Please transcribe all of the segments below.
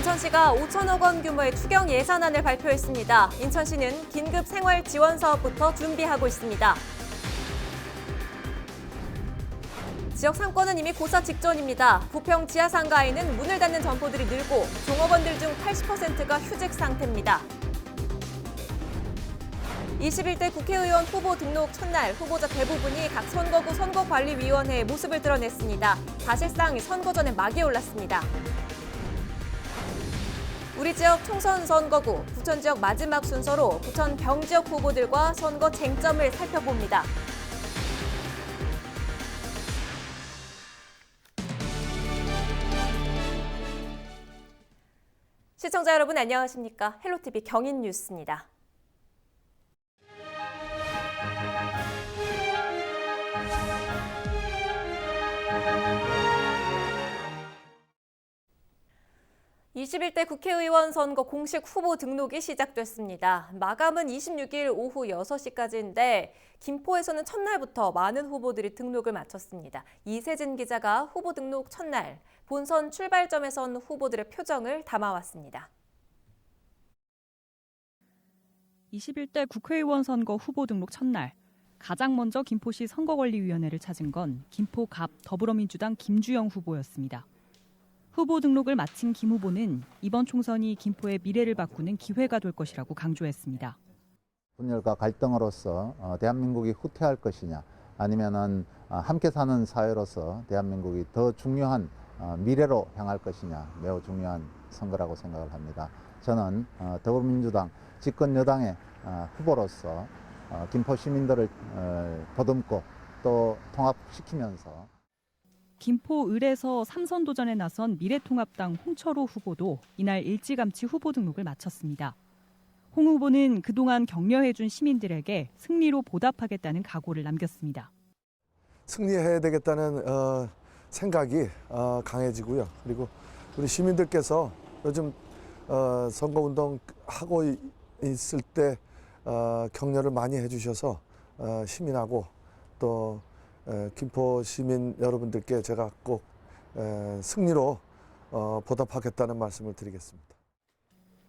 인천시가 5천억 원 규모의 추경 예산안을 발표했습니다. 인천시는 긴급 생활 지원 사업부터 준비하고 있습니다. 지역 상권은 이미 고사 직전입니다. 부평 지하상가에는 문을 닫는 점포들이 늘고 종업원들 중 80%가 휴직 상태입니다. 21대 국회의원 후보 등록 첫날 후보자 대부분이 각 선거구 선거관리위원회의 모습을 드러냈습니다. 사실상 선거 전에 막이 올랐습니다. 우리 지역 총선 선거구, 부천 지역 마지막 순서로 부천 병지역 후보들과 선거 쟁점을 살펴봅니다. 시청자 여러분 안녕하십니까? 헬로티비 경인뉴스입니다. (21대) 국회의원 선거 공식 후보 등록이 시작됐습니다. 마감은 26일 오후 6시까지인데 김포에서는 첫날부터 많은 후보들이 등록을 마쳤습니다. 이세진 기자가 후보 등록 첫날 본선 출발점에 선 후보들의 표정을 담아왔습니다. 21대 국회의원 선거 후보 등록 첫날 가장 먼저 김포시 선거관리위원회를 찾은 건 김포갑 더불어민주당 김주영 후보였습니다. 후보 등록을 마친 김 후보는 이번 총선이 김포의 미래를 바꾸는 기회가 될 것이라고 강조했습니다. 분열과 갈등으로서 대한민국이 후퇴할 것이냐 아니면은 함께 사는 사회로서 대한민국이 더 중요한 미래로 향할 것이냐 매우 중요한 선거라고 생각을 합니다. 저는 더불어민주당 집권 여당의 후보로서 김포 시민들을 보듬고 또 통합시키면서 김포 을에서 3선 도전에 나선 미래통합당 홍철호 후보도 이날 일찌감치 후보 등록을 마쳤습니다. 홍 후보는 그동안 격려해준 시민들에게 승리로 보답하겠다는 각오를 남겼습니다. 승리해야 되겠다는 생각이 강해지고요. 그리고 우리 시민들께서 요즘 선거운동 하고 있을 때 격려를 많이 해주셔서 시민하고 또 김포 시민 여러분들께 제가 꼭 승리로 보답하겠다는 말씀을 드리겠습니다.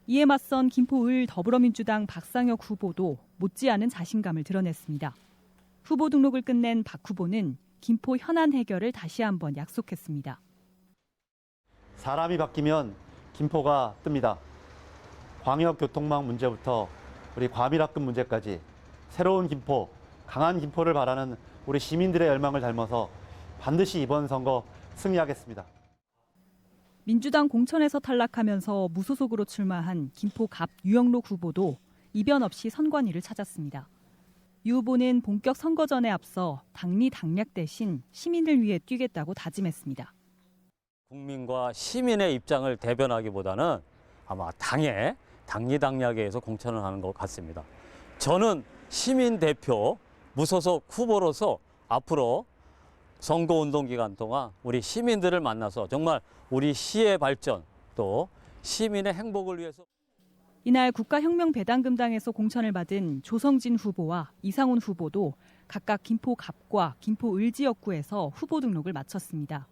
이에 맞선 김포을 더불어민주당 박상혁 후보도 못지않은 자신감을 드러냈습니다. 후보 등록을 끝낸 박 후보는 김포 현안 해결을 다시 한번 약속했습니다. 사람이 바뀌면 김포가 뜹니다. 광역교통망 문제부터 우리 과밀합금 문제까지 새로운 김포, 강한 김포를 바라는 우리 시민들의 열망을 닮아서 반드시 이번 선거 승리하겠습니다. 민주당 공천에서 탈락하면서 무소속으로 출마한 김포갑 유영록 후보도 이변 없이 선관위를 찾았습니다. 유 후보는 본격 선거전에 앞서 당리 당략 대신 시민을 위해 뛰겠다고 다짐했습니다. 국민과 시민의 입장을 대변하기보다는 아마 당리 당략에 의해서 공천을 하는 것 같습니다. 저는 시민 대표 무소속 후보로서 앞으로 선거운동 기간 동안 우리 시민들을 만나서 정말 우리 시의 발전 또 시민의 행복을 위해서 이날 국가혁명배당금당에서 공천을 받은 조성진 후보와 이상훈 후보도 각각 김포갑과 김포을 지역구에서 후보 등록을 마쳤습니다.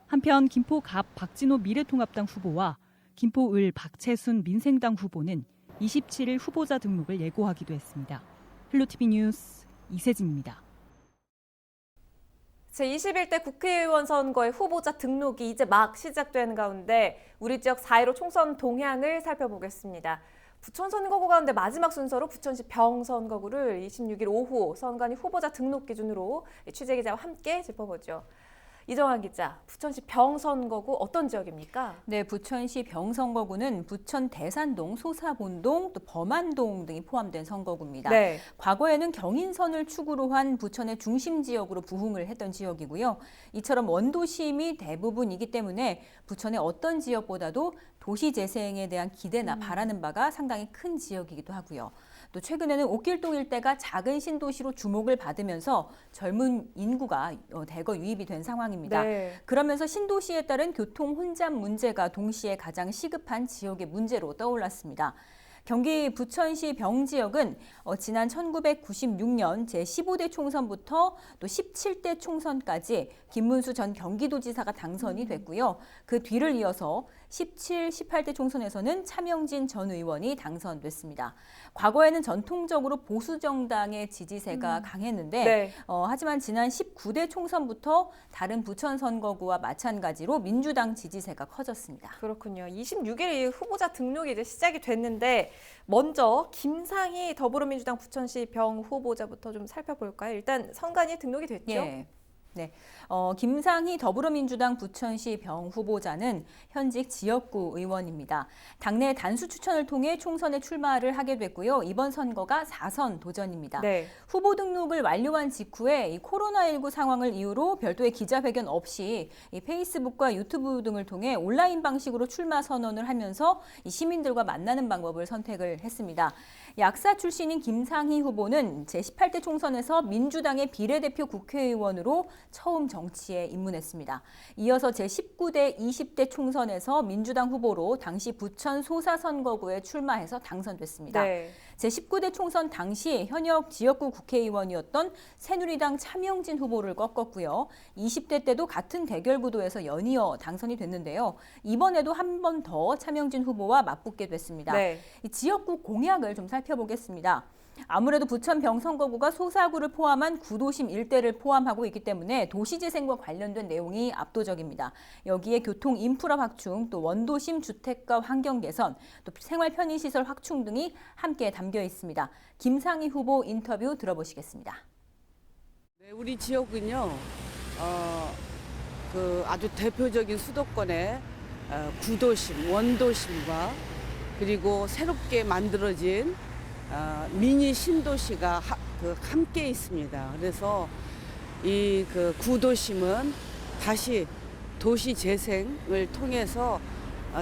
한편 김포갑 박진호 미래통합당 후보와 김포을 박채순 민생당 후보는 27일 후보자 등록을 예고하기도 했습니다. 헬로티비 뉴스 이세진입니다. 제21대 국회의원 선거의 후보자 등록이 이제 막 시작되는 가운데 우리 지역 4.15 총선 동향을 살펴보겠습니다. 부천 선거구 가운데 마지막 순서로 부천시 병 선거구를 26일 오후 선관위 후보자 등록 기준으로 취재기자와 함께 짚어보죠. 이정환 기자, 부천시 병 선거구 어떤 지역입니까? 네, 부천시 병 선거구는 부천 대산동, 소사본동, 또 범안동 등이 포함된 선거구입니다. 네. 과거에는 경인선을 축으로 한 부천의 중심 지역으로 부흥을 했던 지역이고요. 이처럼 원도심이 대부분이기 때문에 부천의 어떤 지역보다도 도시 재생에 대한 기대나 바라는 바가 상당히 큰 지역이기도 하고요. 또 최근에는 옥길동 일대가 작은 신도시로 주목을 받으면서 젊은 인구가 대거 유입이 된 상황입니다. 네. 그러면서 신도시에 따른 교통 혼잡 문제가 동시에 가장 시급한 지역의 문제로 떠올랐습니다. 경기 부천시 병지역은 지난 1996년 제15대 총선부터 또 17대 총선까지 김문수 전 경기도지사가 당선이 됐고요. 그 뒤를 이어서 17, 18대 총선에서는 차명진 전 의원이 당선됐습니다. 과거에는 전통적으로 보수 정당의 지지세가 강했는데 네. 하지만 지난 19대 총선부터 다른 부천 선거구와 마찬가지로 민주당 지지세가 커졌습니다. 그렇군요. 26일 후보자 등록이 이제 시작이 됐는데 먼저 김상희 더불어민주당 부천시 병 후보자부터 좀 살펴볼까요? 일단 선관위에 등록이 됐죠? 예. 네. 김상희 더불어민주당 부천시 병 후보자는 현직 지역구 의원입니다. 당내 단수 추천을 통해 총선에 출마를 하게 됐고요. 이번 선거가 4선 도전입니다. 네. 후보 등록을 완료한 직후에 이 코로나19 상황을 이유로 별도의 기자회견 없이 이 페이스북과 유튜브 등을 통해 온라인 방식으로 출마 선언을 하면서 이 시민들과 만나는 방법을 선택을 했습니다. 약사 출신인 김상희 후보는 제18대 총선에서 민주당의 비례대표 국회의원으로 처음 정치에 입문했습니다. 이어서 제19대 20대 총선에서 민주당 후보로 당시 부천 소사선거구에 출마해서 당선됐습니다. 네. 제19대 총선 당시 현역 지역구 국회의원이었던 새누리당 차명진 후보를 꺾었고요. 20대 때도 같은 대결 구도에서 연이어 당선이 됐는데요. 이번에도 한 번 더 차명진 후보와 맞붙게 됐습니다. 네. 이 지역구 공약을 좀 살펴보겠습니다. 아무래도 부천 병선거구가 소사구를 포함한 구도심 일대를 포함하고 있기 때문에 도시재생과 관련된 내용이 압도적입니다. 여기에 교통 인프라 확충, 또 원도심 주택가 환경 개선, 또 생활 편의시설 확충 등이 함께 담겨 있습니다. 김상희 후보 인터뷰 들어보시겠습니다. 네, 우리 지역은요, 아주 대표적인 수도권의 구도심, 원도심과 그리고 새롭게 만들어진 미니 신도시가 함께 있습니다. 그래서 이 구도심은 다시 도시 재생을 통해서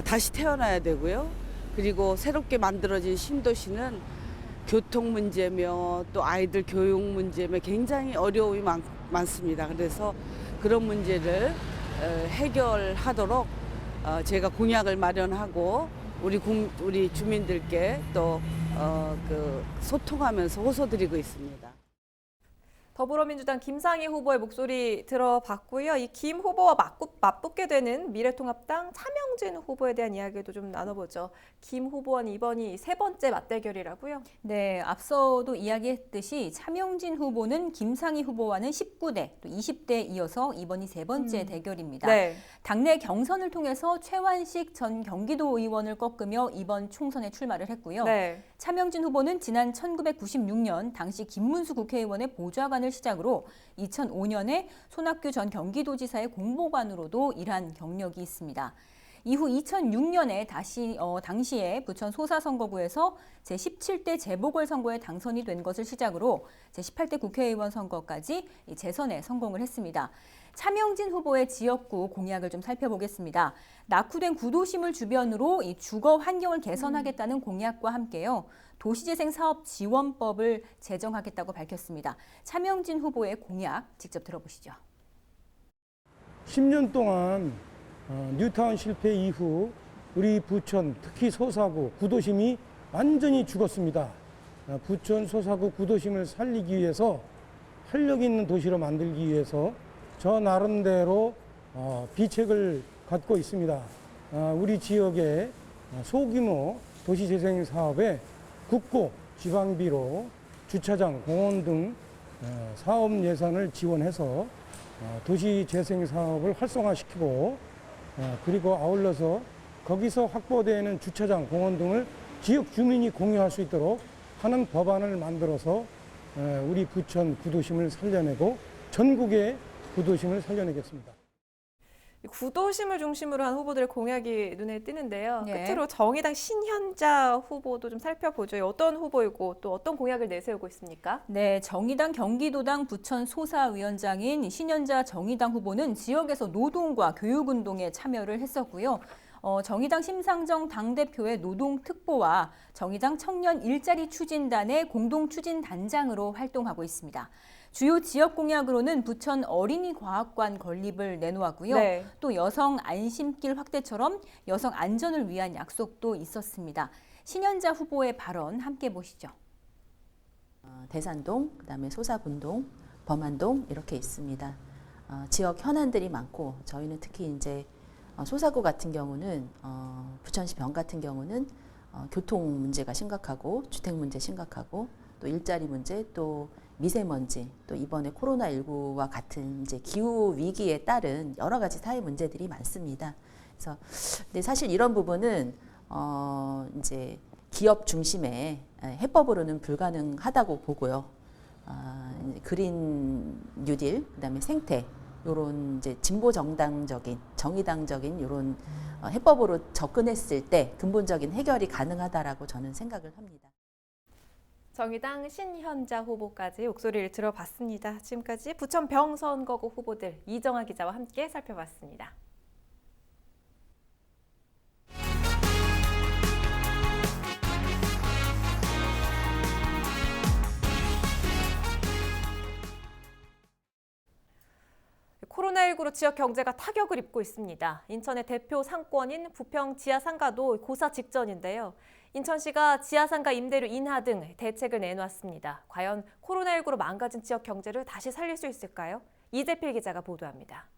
다시 태어나야 되고요. 그리고 새롭게 만들어진 신도시는 교통 문제며 또 아이들 교육 문제며 굉장히 어려움이 많습니다. 그래서 그런 문제를 해결하도록 제가 공약을 마련하고 우리 주민들께 또 소통하면서 호소드리고 있습니다. 더불어민주당 김상희 후보의 목소리 들어봤고요. 이 김 후보와 맞붙게 되는 미래통합당 차명진 후보에 대한 이야기도 좀 나눠보죠. 김 후보와는 이번이 세 번째 맞대결이라고요? 네, 앞서도 이야기했듯이 차명진 후보는 김상희 후보와는 19대, 또 20대에 이어서 이번이 세 번째 대결입니다. 네. 당내 경선을 통해서 최완식 전 경기도 의원을 꺾으며 이번 총선에 출마를 했고요. 네. 차명진 후보는 지난 1996년 당시 김문수 국회의원의 보좌관을 시작으로 2005년에 손학규 전 경기도지사의 공보관으로도 일한 경력이 있습니다. 이후 2006년에 당시에 부천 소사선거구에서 제17대 재보궐선거에 당선이 된 것을 시작으로 제18대 국회의원 선거까지 재선에 성공을 했습니다. 차명진 후보의 지역구 공약을 좀 살펴보겠습니다. 낙후된 구도심을 주변으로 이 주거 환경을 개선하겠다는 공약과 함께요. 도시재생 사업 지원법을 제정하겠다고 밝혔습니다. 차명진 후보의 공약 직접 들어보시죠. 10년 동안 뉴타운 실패 이후 우리 부천 특히 소사구 구도심이 완전히 죽었습니다. 부천 소사구 구도심을 살리기 위해서 활력 있는 도시로 만들기 위해서 저 나름대로 비책을 갖고 있습니다. 우리 지역의 소규모 도시재생 사업에 국고 지방비로 주차장, 공원 등 사업 예산을 지원해서 도시재생 사업을 활성화시키고 그리고 아울러서 거기서 확보되는 주차장, 공원 등을 지역 주민이 공유할 수 있도록 하는 법안을 만들어서 우리 부천 구도심을 살려내고 전국의 구도심을 살려내겠습니다. 구도심을 중심으로 한 후보들의 공약이 눈에 띄는데요. 네. 끝으로 정의당 신현자 후보도 좀 살펴보죠. 어떤 후보이고 또 어떤 공약을 내세우고 있습니까? 네, 정의당 경기도당 부천 소사위원장인 신현자 정의당 후보는 지역에서 노동과 교육운동에 참여를 했었고요. 정의당 심상정 당대표의 노동특보와 정의당 청년 일자리 추진단의 공동추진단장으로 활동하고 있습니다. 주요 지역 공약으로는 부천 어린이과학관 건립을 내놓았고요. 네. 또 여성 안심길 확대처럼 여성 안전을 위한 약속도 있었습니다. 신현자 후보의 발언 함께 보시죠. 대산동, 그다음에 소사군동, 범안동 이렇게 있습니다. 지역 현안들이 많고 저희는 특히 이제 소사구 같은 경우는 부천시 병 같은 경우는 교통 문제가 심각하고 주택 문제 심각하고 또 일자리 문제 또 미세먼지 또 이번에 코로나19와 같은 이제 기후 위기에 따른 여러 가지 사회 문제들이 많습니다. 그래서 근데 사실 이런 부분은 이제 기업 중심의 해법으로는 불가능하다고 보고요. 그린 뉴딜, 그다음에 생태 이런 이제 진보 정당적인 정의당적인 이런 해법으로 접근했을 때 근본적인 해결이 가능하다라고 저는 생각을 합니다. 정의당 신현자 후보까지 목소리를 들어봤습니다. 지금까지 부천 병선거구 후보들 이정아 기자와 함께 살펴봤습니다. 코로나19로 지역 경제가 타격을 입고 있습니다. 인천의 대표 상권인 부평 지하상가도 고사 직전인데요. 인천시가 지하상가 임대료 인하 등 대책을 내놓았습니다. 과연 코로나19로 망가진 지역 경제를 다시 살릴 수 있을까요? 이재필 기자가 보도합니다.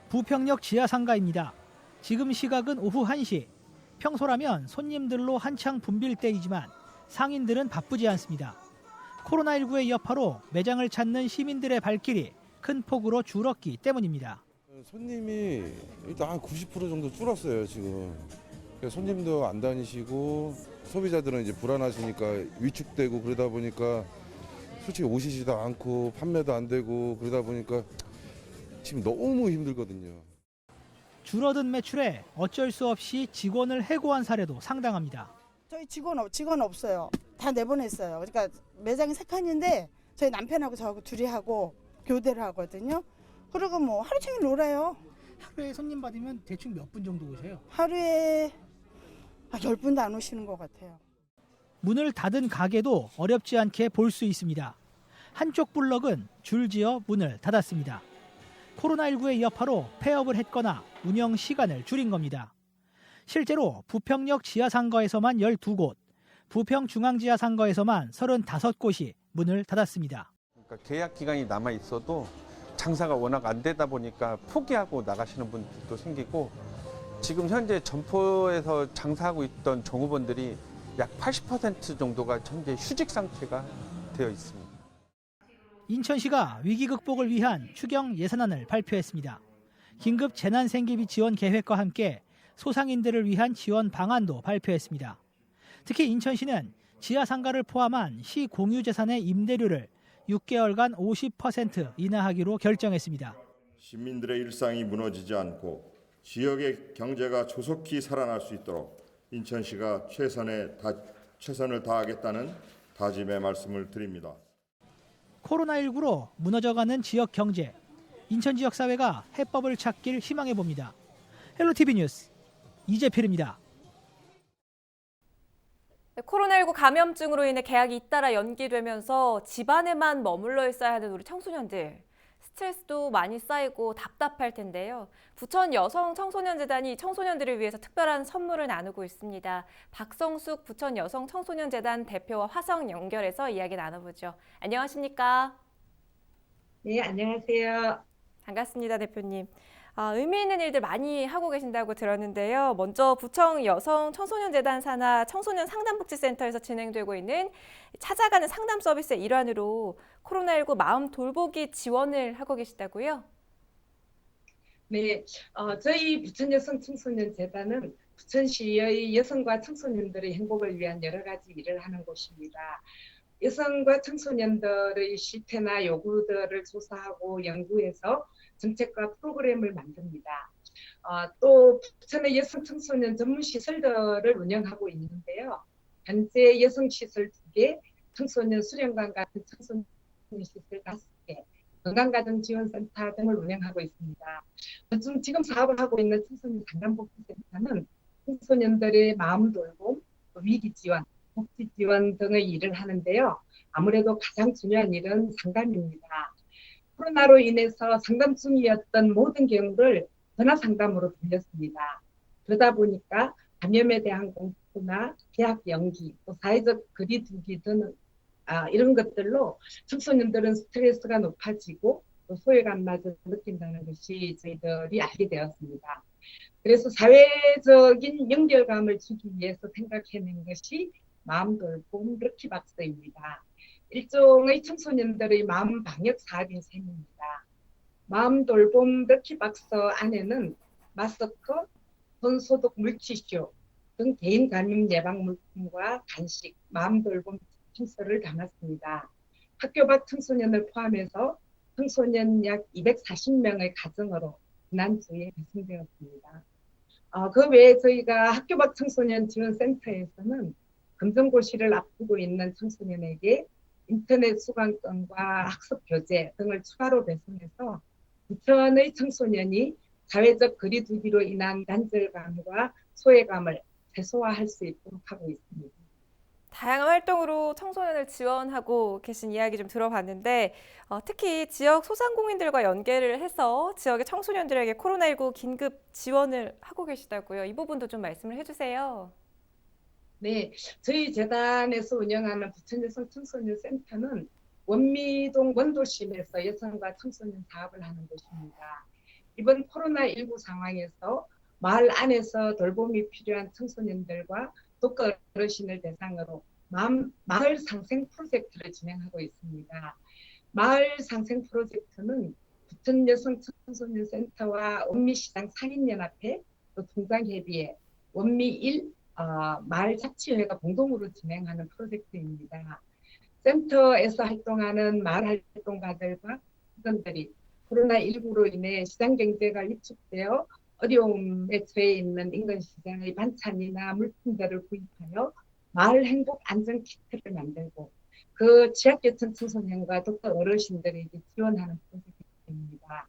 부평역 지하상가입니다. 지금 시각은 오후 1시. 평소라면 손님들로 한창 붐빌 때이지만 상인들은 바쁘지 않습니다. 코로나19의 여파로 매장을 찾는 시민들의 발길이 큰 폭으로 줄었기 때문입니다. 손님이 일단 한 90% 정도 줄었어요, 지금. 손님도 안 다니시고 소비자들은 이제 불안하시니까 위축되고 그러다 보니까 솔직히 오시지도 않고 판매도 안 되고 그러다 보니까 지금 너무 힘들거든요. 줄어든 매출에 어쩔 수 없이 직원을 해고한 사례도 상당합니다. 저희 직원 없어요. 다 내보냈어요. 그러니까 매장이 3칸인데 저희 남편하고 저하고 둘이 하고 교대를 하거든요. 그리고 뭐 하루 종일 놀아요. 하루에 손님 받으면 대충 몇 분 정도 오세요? 하루에 10분도 안 오시는 것 같아요. 문을 닫은 가게도 어렵지 않게 볼 수 있습니다. 한쪽 블럭은 줄지어 문을 닫았습니다. 코로나19의 여파로 폐업을 했거나 운영 시간을 줄인 겁니다. 실제로 부평역 지하상가에서만 12곳, 부평 중앙지하상가에서만 35곳이 문을 닫았습니다. 그러니까 계약 기간이 남아 있어도 장사가 워낙 안 되다 보니까 포기하고 나가시는 분들도 생기고 지금 현재 점포에서 장사하고 있던 종업원들이 약 80% 정도가 현재 휴직 상태가 되어 있습니다. 인천시가 위기 극복을 위한 추경 예산안을 발표했습니다. 긴급 재난생계비 지원 계획과 함께 소상인들을 위한 지원 방안도 발표했습니다. 특히 인천시는 지하상가를 포함한 시 공유재산의 임대료를 6개월간 50% 인하하기로 결정했습니다. 시민들의 일상이 무너지지 않고 지역의 경제가 조속히 살아날 수 있도록 인천시가 최선을 다하겠다는 다짐의 말씀을 드립니다. 코로나19로 무너져가는 지역 경제, 인천 지역 사회가 해법을 찾길 희망해 봅니다. 헬로티비 뉴스 이재필입니다. 코로나19 감염증으로 인해 개학이 잇따라 연기되면서 집안에만 머물러 있어야 하는 우리 청소년들. 스트레스도 많이 쌓이고 답답할 텐데요. 부천 여성청소년재단이 청소년들을 위해서 특별한 선물을 나누고 있습니다. 박성숙 부천 여성청소년재단 대표와 화상 연결해서 이야기 나눠보죠. 안녕하십니까? 네, 안녕하세요. 반갑습니다, 대표님. 의미 있는 일들 많이 하고 계신다고 들었는데요. 먼저 부천 여성청소년재단 산하 청소년 상담복지센터에서 진행되고 있는 찾아가는 상담 서비스의 일환으로 코로나19 마음 돌보기 지원을 하고 계시다고요? 네, 저희 부천 여성청소년재단은 부천시의 여성과 청소년들의 행복을 위한 여러 가지 일을 하는 곳입니다. 여성과 청소년들의 실태나 요구들을 조사하고 연구해서 정책과 프로그램을 만듭니다. 또 부천의 여성 청소년 전문 시설들을 운영하고 있는데요. 현재 여성 시설 2개, 청소년 수련관 같은 청소년 시설 5개, 건강가정지원센터 등을 운영하고 있습니다. 지금 사업을 하고 있는 청소년 상담복지센터는 청소년들의 마음 돌봄, 위기 지원, 복지 지원 등의 일을 하는데요. 아무래도 가장 중요한 일은 상담입니다. 코로나로 인해서 상담 중이었던 모든 경우를 전화 상담으로 돌렸습니다. 그러다 보니까 감염에 대한 공포나 계약 연기, 또 사회적 거리두기 등 이런 것들로 청소년들은 스트레스가 높아지고 또 소외감마저 느낀다는 것이 저희들이 알게 되었습니다. 그래서 사회적인 연결감을 주기 위해서 생각해낸 것이 마음돌봄 럭키박스입니다. 일종의 청소년들의 마음 방역 사업인 셈입니다. 마음돌봄 럭키박스 안에는 마스크, 손소독 물티슈 등 개인 감염 예방 물품과 간식, 마음돌봄 청소를 담았습니다. 학교 밖 청소년을 포함해서 청소년 약 240명의 가정으로 지난주에 배송되었습니다. 그 외에 저희가 학교 밖 청소년 지원센터에서는 검정고시를 앞두고 있는 청소년에게 인터넷 수강권과 학습 교재 등을 추가로 배송해서 부천의 청소년이 사회적 거리두기로 인한 단절감과 소외감을 최소화할 수 있도록 하고 있습니다. 다양한 활동으로 청소년을 지원하고 계신 이야기 좀 들어봤는데 특히 지역 소상공인들과 연계를 해서 지역의 청소년들에게 코로나19 긴급 지원을 하고 계시다고요. 이 부분도 좀 말씀을 해주세요. 네, 저희 재단에서 운영하는 부천 여성 청소년 센터는 원미동 원도심에서 여성과 청소년 사업을 하는 곳입니다. 이번 코로나19 상황에서 마을 안에서 돌봄이 필요한 청소년들과 독거 어르신을 대상으로 마을 상생 프로젝트를 진행하고 있습니다. 마을 상생 프로젝트는 부천 여성 청소년 센터와 원미시장 상인연합회, 또 통장협의회, 원미1 마을 자치회가 공동으로 진행하는 프로젝트입니다. 센터에서 활동하는 마을 활동가들과 직원들이 코로나19로 인해 시장 경제가 위축되어 어려움에 처해 있는 인근시장의 반찬이나 물품들을 구입하여 마을 행복 안전 키트를 만들고 그 취약계층 청소년과 독거 어르신들에게 지원하는 프로젝트입니다.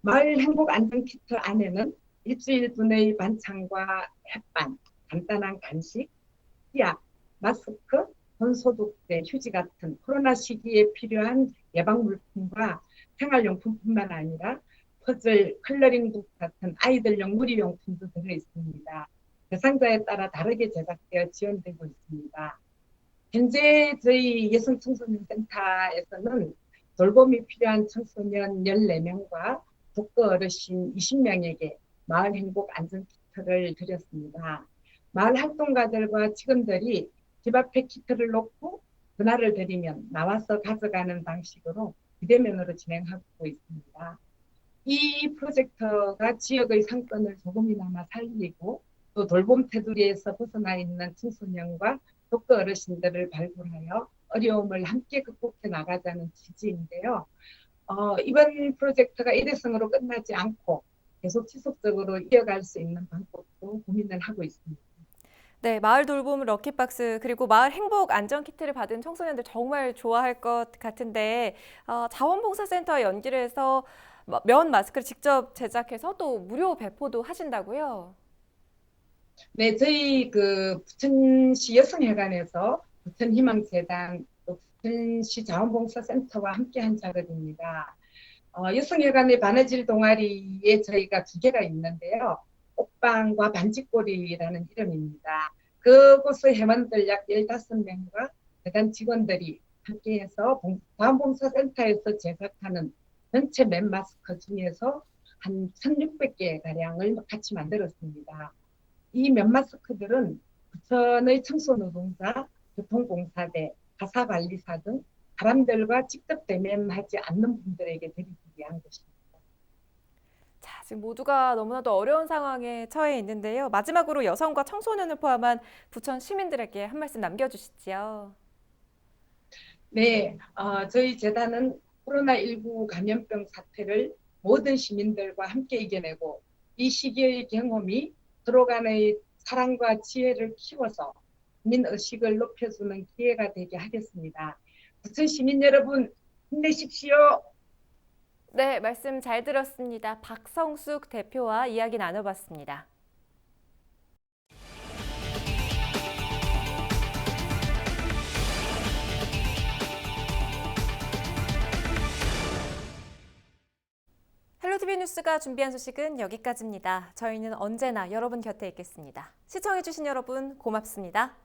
마을 행복 안전 키트 안에는 일주일분의 반찬과 햇반, 간단한 간식, 치약, 마스크, 손소독제, 휴지 같은 코로나 시기에 필요한 예방물품과 생활용품뿐만 아니라 퍼즐, 컬러링북 같은 아이들용 무리용품도 들어있습니다. 대상자에 따라 다르게 제작되어 지원되고 있습니다. 현재 저희 여성청소년센터에서는 돌봄이 필요한 청소년 14명과 독거 어르신 20명에게 마을 행복 안전 키트를 드렸습니다. 마을 활동가들과 직원들이 집 앞에 키트를 놓고 전화를 드리면 나와서 가져가는 방식으로 비대면으로 진행하고 있습니다. 이 프로젝트가 지역의 상권을 조금이나마 살리고 또 돌봄 테두리에서 벗어나 있는 청소년과 독거 어르신들을 발굴하여 어려움을 함께 극복해 나가자는 취지인데요. 이번 프로젝트가 일회성으로 끝나지 않고 계속 지속적으로 이어갈 수 있는 방법도 고민을 하고 있습니다. 네, 마을 돌봄 럭키박스 그리고 마을 행복 안전 키트를 받은 청소년들 정말 좋아할 것 같은데 자원봉사센터와 연계를 해서 면 마스크를 직접 제작해서 또 무료 배포도 하신다고요? 네, 저희 부천시 여성회관에서 부천희망재단 또 부천시 자원봉사센터와 함께한 작업입니다. 여성회관의 바느질 동아리에 저희가 2개가 있는데요. 옥방과 반지꼬리라는 이름입니다. 그곳의 회원들 약 15명과 재단 직원들이 함께해서 자원봉사센터에서 제작하는 전체 맨 마스크 중에서 한 1,600개 가량을 같이 만들었습니다. 이 면 마스크들은 부천의 청소노동자, 교통공사대, 가사관리사 등 사람들과 직접 대면하지 않는 분들에게 드리기 위한 것입니다. 자, 지금 모두가 너무나도 어려운 상황에 처해 있는데요. 마지막으로 여성과 청소년을 포함한 부천 시민들에게 한 말씀 남겨주시죠. 네, 저희 재단은 코로나19 감염병 사태를 모든 시민들과 함께 이겨내고 이 시기의 경험이 서로 간의 사랑과 지혜를 키워서 국민의식을 높여주는 기회가 되게 하겠습니다. 부천 시민 여러분 힘내십시오. 네, 말씀 잘 들었습니다. 박성숙 대표와 이야기 나눠봤습니다. 헬로 WTV 뉴스가 준비한 소식은 여기까지입니다. 저희는 언제나 여러분 곁에 있겠습니다. 시청해주신 여러분 고맙습니다.